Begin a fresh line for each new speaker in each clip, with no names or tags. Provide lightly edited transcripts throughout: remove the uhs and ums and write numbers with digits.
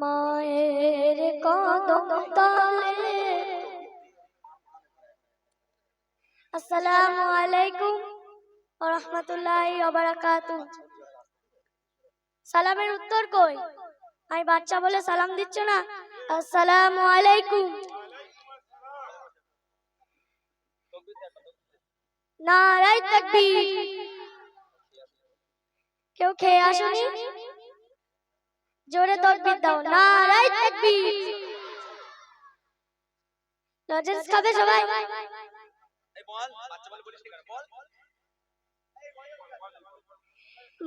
মায়ের কদম তলে। আসসালামু আলাইকুম ওয়া রাহমাতুল্লাহি ওয়া বারাকাতুহু। সালামের উত্তর কই? আমি বাচ্চা বলে সালাম দিচ্ছ না? আসসালামু আলাইকুম। নারায়ে তাকবীর। কেউ খেয়ে আসুনি? জোরে তাকবীর দাও। নারায়ে তাকবীর। লজেন্স খাবে সবাই?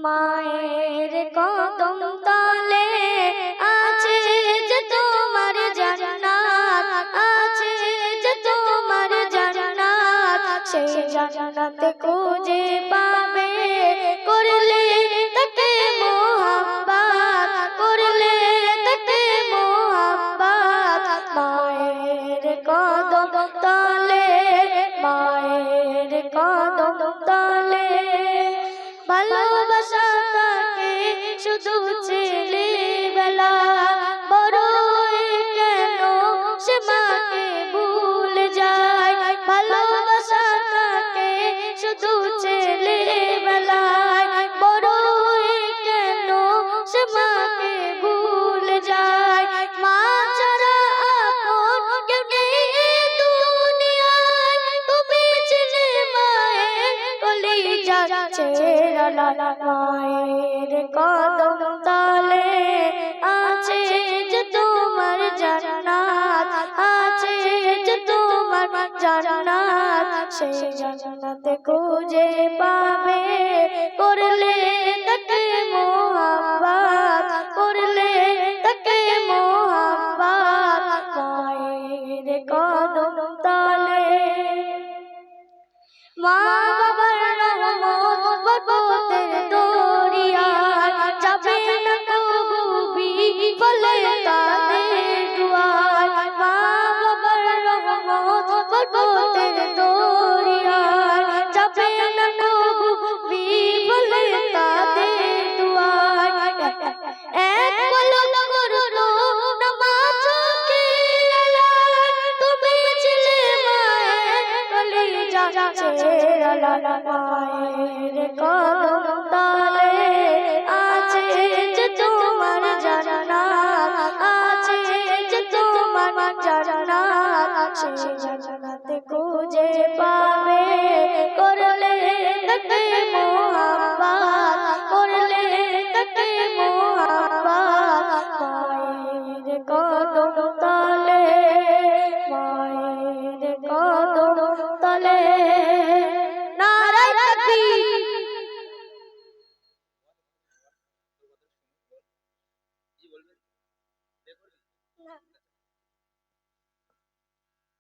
মায়ের কদম তলে আছে যে তোমার জান্নাত, আছে যে তোমার জান্নাত। সেই জান্নাতে খুঁজে পাবে করলে তাকে মোহাব্বত, করলে তাকে মোহাব্বত। মায়ের কদম তলে, মায়ের কদম তলে ভালোবাসা থাকে শুধু ছেলেবেলা, বড় কেন সে মাকে ভুলে যায়। ভালোবাসা থাকে শুধু ছেলেবেলায়, বড় কেন সে মাকে ভুলে যায়। মা ছাড়া আপন কেউ নেই দুনিয়ায়, তুমি ছিলে মায়ের কলিজা ছেড়ালা। মায়ের কদম তলে আছে যে তোমার জান্নাত, আছে যে তোমার জান্নাত। সেই জান্নাতে খুঁজে পাবে করলে তাকে মোহাব্বত, করলে তাকে মোহাব্বত। মায়ের কদম তলে মা বাবার রহমত বরকতের দরিয়ায় যাবে না কবু বিফলে তাদের দুয়ার। মা বাবার রহমত বরকতের দরিয়ায় যাবে না কবু বিফলে তাদের দুয়ার। এক পলক করলো নামাজ চোখের, তুমি ছিলে মায়ের কলিজা ছেড়ালা। মায়ের কদম তলে আছে যে তোমার জান্নাত, আছে যে তোমার জান্নাত। সেই জান্নাতে খুঁজে পাবে করলে তাকে মোহাব্বত, করলে তাকে মোহাব্বত। মায়ের কদম তলে, মায়ের কদম তলে। নারায়ে তাকবীর।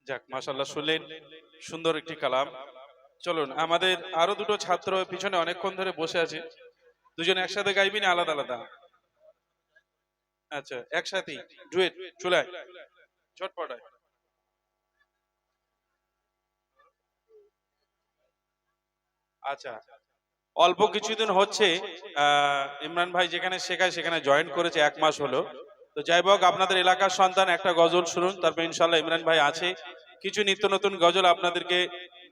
যাক, মাশাআল্লাহ, শুনলেন সুন্দর একটি কালাম। চলুন, আমাদের আরো দুটো ছাত্র পিছনে অনেকক্ষণ ধরে বসে আছে, দুজন একসাথে গাইবি না আলাদা আলাদা? আচ্ছা, একসাথেই ডুয়েট চুলায় ঝটপটায়। আচ্ছা, অল্প কিছুদিন হচ্ছে ইমরান ভাই যেখানে শেখায় সেখানে জয়েন করেছে, 1 মাস হলো। তো যাই হোক, আপনাদের এলাকার সন্তান একটা গজল শুনুন, তারপর ইনশাল্লাহ ইমরান ভাই আছে, কিছু নিত্য নতুন গজল আপনাদেরকে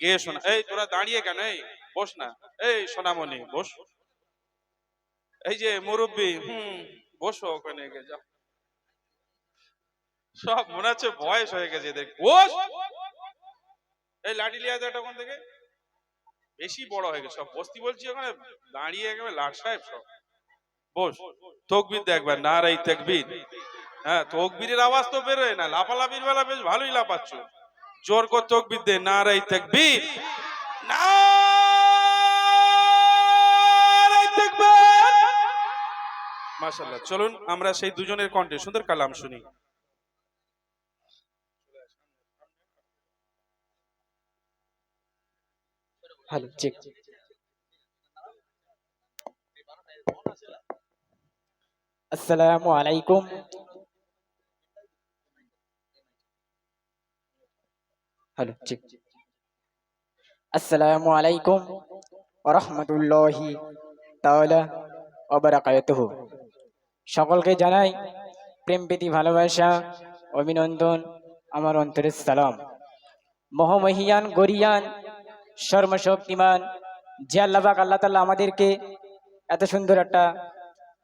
গেয়ে শোনা। এই তোরা দাঁড়িয়ে কেন? এই বস না, এই সোনামণি বস। এই যে মুরব্বী, বসো ওখানে গিয়ে যাও। সব মনে হচ্ছে বয়স হয়ে গেছে এদের। বস। এই লাঠি লিয়া যায় তখন থেকে, বেশি বড় হয়ে গেছে সব। বস্তি বলছি ওখানে দাঁড়িয়ে একেবারে লাট সাহেব সব। বস। তকবীর দেখবেন, নারায়ে তাকবীর। হ্যাঁ, তকবীরের আওয়াজ তো বেরোয় না, লাফালাফির বেলা বেশ ভালোই লাফাচ্ছ। জোর করে তকবীর দে, নারায়ে তাকবীর, নারায়ে তাকবীর। মাশাআল্লাহ, চলুন আমরা সেই দুজনের কণ্ঠে সুন্দর কালাম শুনি।
Hello, check. আসসালামু আলাইকুম। Hello, check. আসসালামু আলাইকুম ওয়া রাহমাতুল্লাহি তাআলা ওয়া বারাকাতুহু। সকলকে জানাই প্রেম প্রীতি ভালোবাসা অভিনন্দন, আমার অন্তরের সালাম। মহামহিয়ান গরিয়ান সর্বশক্তিমান যে আল্লাহ পাক আল্লাহ তাআলা আমাদেরকে এত সুন্দর একটা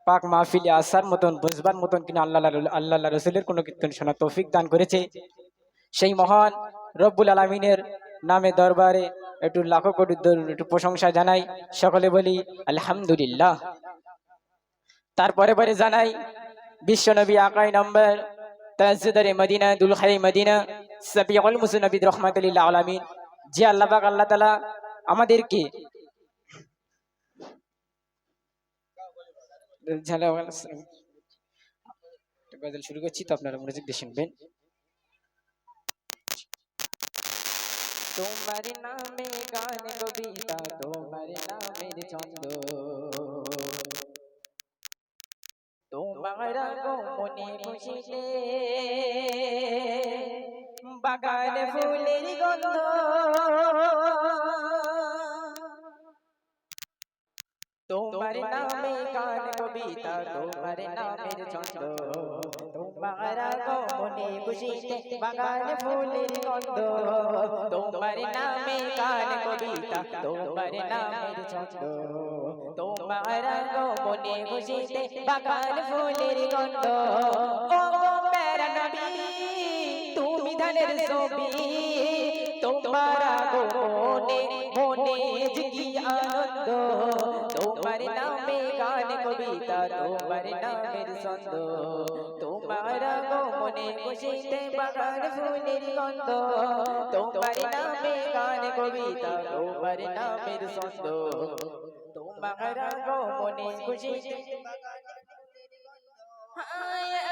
পাক মাহফিলে আসার মতন বুঝবার মতন কিনা আল্লাহ রসুলের কোনো কীর্তন শোনা তৌফিক দান করেছে, সেই মহান রব্বুল আলামিনের নামে দরবারে একটু লাখো কোটি একটু প্রশংসা জানাই, সকলে বলি আলহামদুলিল্লাহ। তারপরে পরে জানাই বিশ্বনবী আকাই নম্বর তাজদারে মদিনা দুলখাই মদিনা সাবিউল মুসনবিদ রহমাতুল্লাহ আলামিন যে আল্লাহ পাক আল্লাহ তাআলা আমাদেরকে গজল শুরু করছি, তো আপনারা মনোযোগ দিয়ে শুনবেন। তোমার নামে গান কবিতা, তোমার নামের ছন্দ, তোমার আগমনে খুশিতে বাগানে ফুলের গন্ধ, তোমার নামে গান কবিতা, তোমার নামের ছন্দ, তোমার আগমনে খুশিতে বাগানে ফুলের গন্ধ, তোমার নামে গান কবিতা, তোমার নামের ছন্দ, তোমার আগমনে খুশিতে বাগানে ফুলের গন্ধ। ও প্যারা নবী তুমি ধানের ছবি, তোমার আগমনে মনে কি আনন্দ, তোমার নামে গান কবিতা, তোমার নামের ছন্দ, তোমার আগমনে খুশিতে বাগান ফুলের গন্ধ, তোমার নামে গান কবিতা, তোমার নামের ছন্দ, তোমার আগমনে খুশিতে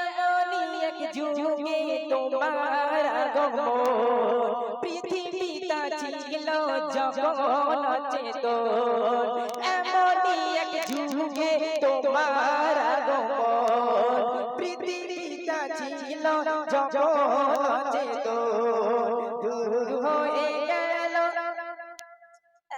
এমনই এক যুগে তোমার আগমন, পৃথিবীটা ছিল যখন অচেতন, এমনই এক যুগে তোমার আগমন, পৃথিবীটা ছিল যখন অচেতন, দূর হয়ে গেল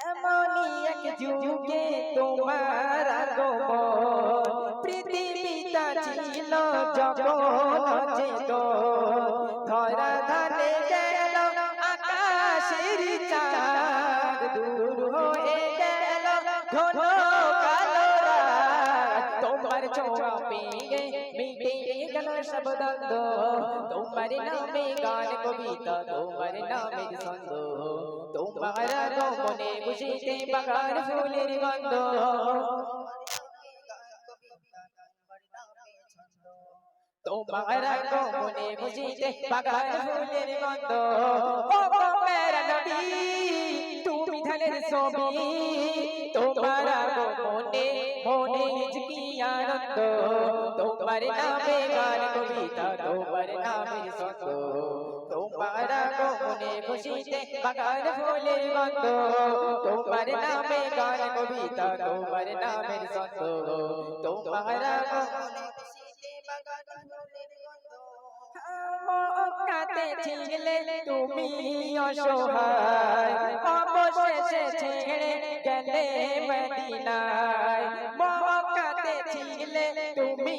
এমনই এক যুগে তোমার আগমন, পৃথিবীটা ছিল যখন অচেতন, ধরা ধানে গেল আকাশের চাঁদ, দূর হয়ে গেল ঘন কালো রাত, তোমার ছোঁয়া পেয়ে মিটে গেল সব দ্বন্দ্ব, তোমার নামে গান কবিতা, তোমার নামের ছন্দ, তোমার আগমনে খুশিতে বাগান ফুলের গন্ধ, তোমার আগমনে খুশিতে বাগান ফুলের গন্ধ। ও মেরা নবী তুমি ধানের ছবি, তোমার আগমনে মনে কি আনন্দ, তোমার নামে গান কবিতা, তোমার নামের ছন্দ, তোমার আগমনে খুশিতে বাগান ফুলের গন্ধ, তোমার নামে গান কবিতা, তোমার নামের ছন্দ, তোমার আগমনে মক্কাতে ছিলে তুমি অসহায়, অবশেষে ছেড়ে গেলে মদিনায়, মক্কাতে ছিলে তুমি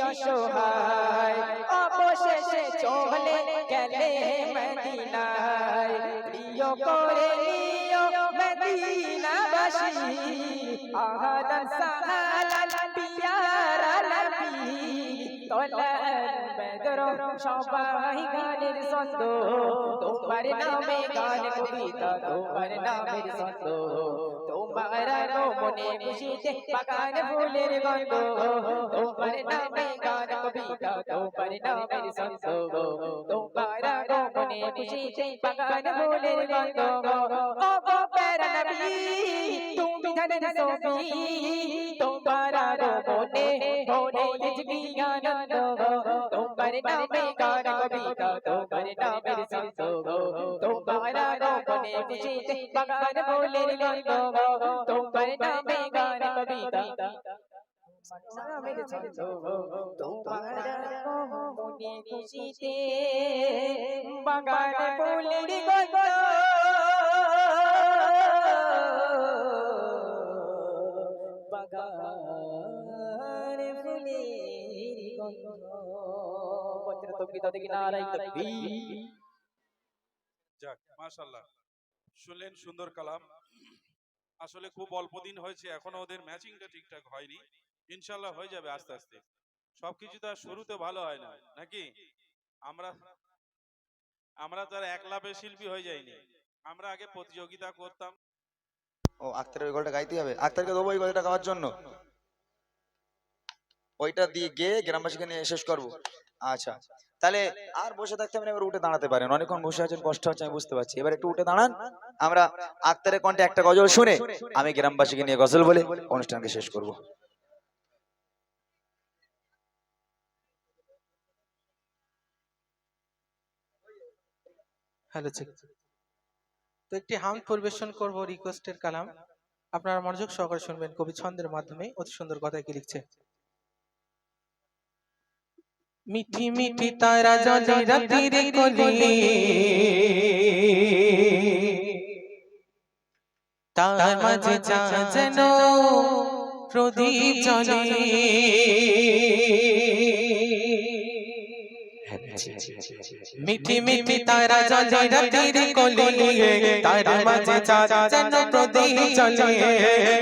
অসহায়, অবশেষে চলে গেলে মদিনায়, প্রিয় করে নিও মদিনাবাসী, আহাদান সাহালান পিয়ারা নবী, তোলার বেদর সবাই গানের ছন্দ, তোমার নামে গান কবিতা, তোমার নামের ছন্দ, তোমার আগমনে খুশিতে বাগান ফুলের গন্ধ, তোমার নামে গান কবিতা, তোমার নামের ছন্দ, তোমার আগমনে খুশিতে বাগান ফুলের গন্ধ। ও প্যারা নবী তুমি ধানের ছবি, তোমার আগমনে মনে কি আনন্দ, তোমার নামে গান কবিতা, তোমার নামের ছন্দ, তোমার আগমনে খুশিতে বাগান ফুলের গন্ধ, তোমার নামে গান কবিতা, নামের ছন্দ, তোমার আগমনে খুশিতে বাগান ফুলের গন্ধ, বাগান ফুলের তকবীর তাদেরকে নারায়ে তাকবীর।
যাক মাশাআল্লাহ, শুনলেন সুন্দর কালাম। আসলে খুব অল্প দিন হয়েছে, এখনো ওদের ম্যাচিংটা ঠিকঠাক হয়নি, ইনশাআল্লাহ হয়ে যাবে আস্তে আস্তে। সবকিছু তো আর শুরুতে ভালো হয় না নাকি? আমরা আমরা তো আর একলাপে শিল্পী হয়ে যাইনি, আমরা আগে প্রতিযোগিতা করতাম।
ও আক্তারের ওই গলাটা গাইতে হবে, আক্তারকে দেবো ওই গলাটা গাওয়ার জন্য, ওইটা দিয়ে গিয়ে গ্রামবাসীকে নিয়ে শেষ করবো। আচ্ছা তাহলে আর বসে থাকতে হবে না, এবার উঠে দাঁড়াতে পারেন, অনেকক্ষণ বসে আছেন, কষ্ট হচ্ছে আমি বুঝতে পারছি, এবার একটু উঠে দাঁড়ান। আমরা আক্তারের কণ্ঠে একটা গজল শুনে আমি গ্রামবাসীকে নিয়ে গজল বলে অনুষ্ঠানকে শেষ করব।
Hello check. তো একটি হাম পরিবেশন করব রিকোয়েস্টের কালাম, আপনারা মনোযোগ সহকারে শুনবেন। কবি ছন্দের মাধ্যমে অতি সুন্দর কথায় কি লিখছে। মিঠি মিঠি তারা জলে রাতের কোলে, তার মাঝে চাঁদ যেন প্রদীপ জ্বলে। মিঠি মিঠি তারা জলে রাতের কোলে, তার মাঝে চাঁদ যেন প্রদীপ জ্বলে।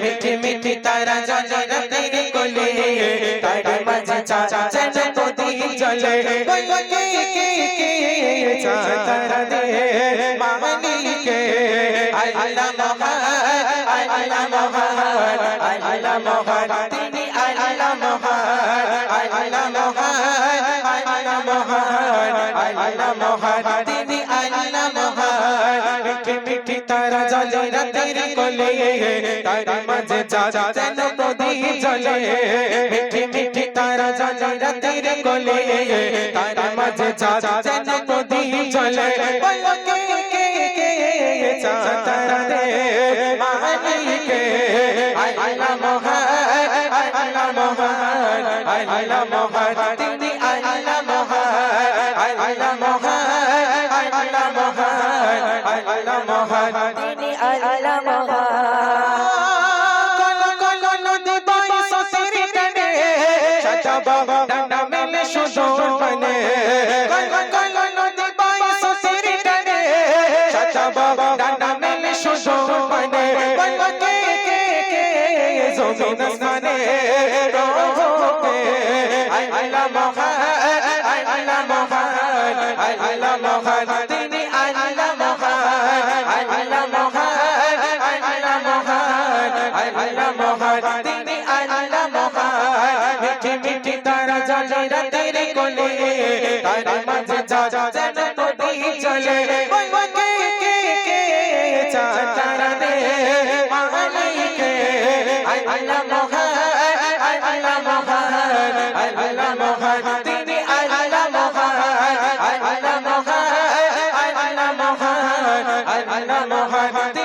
মিঠি মিঠি তারা জলে রাতের কোলে, তার মাঝে চাঁদ যেন প্রদীপ জ্বলে। কে কে কে চাঁদ তারা দে মালিকে, আল্লাহ মহান, আল্লাহ মহান, আল্লাহ মহান, তিনি আল্লাহ মহান, আল্লাহ মহান, আল্লাহ মহান, আল্লাহ মহান, তিনি আল্লাহ মহান। মিঠি মিঠি তারা জলে রাতের কোলে, তার মাঝে চাঁদ যেন প্রদীপ জ্বলে। মিঠি মিঠি তারা জলে রাতের কোলে, তার মাঝে চাঁদ যেন প্রদীপ জ্বলে। কে কে কে চাঁদ তারা দে মালিকে, আল্লাহ মহান, আল্লাহ মহান, আল্লাহ মহান, তিনি আল্লাহ মহান, আল্লাহ মহান, আল্লাহ মহান, আল্লাহ মহান, তিনি আল্লাহ মহান। কল কল নদী বয় সতের টানে, সাজাবো ডানা মেলে সুদূর পানে। কল কল নদী বয় সতের টানে, সাজাবো ডানা মেলে সুদূর পানে। কে কে কে জমিন আসমানে প্রভুকে, আল্লাহ মহান, আল্লাহ মহান, আল্লাহ মহান, তিনি আল্লাহ মহান, আল্লাহ মহান, আল্লাহ মহান, আল্লাহ মহান, তিনি আল্লাহ মহান। মিঠি মিঠি তারা জলে রাতের কোলে, তার মাঝে চাঁদ যেন প্রদীপ জ্বলে। কে কে কে চাঁদ তারা দে মালিকে, আল্লাহ মহান, আল্লাহ মহান, আল্লাহ মহান, তিনি আল্লাহ মহান, আল্লাহ মহান, আল্লাহ মহান, আল্লাহ মহান।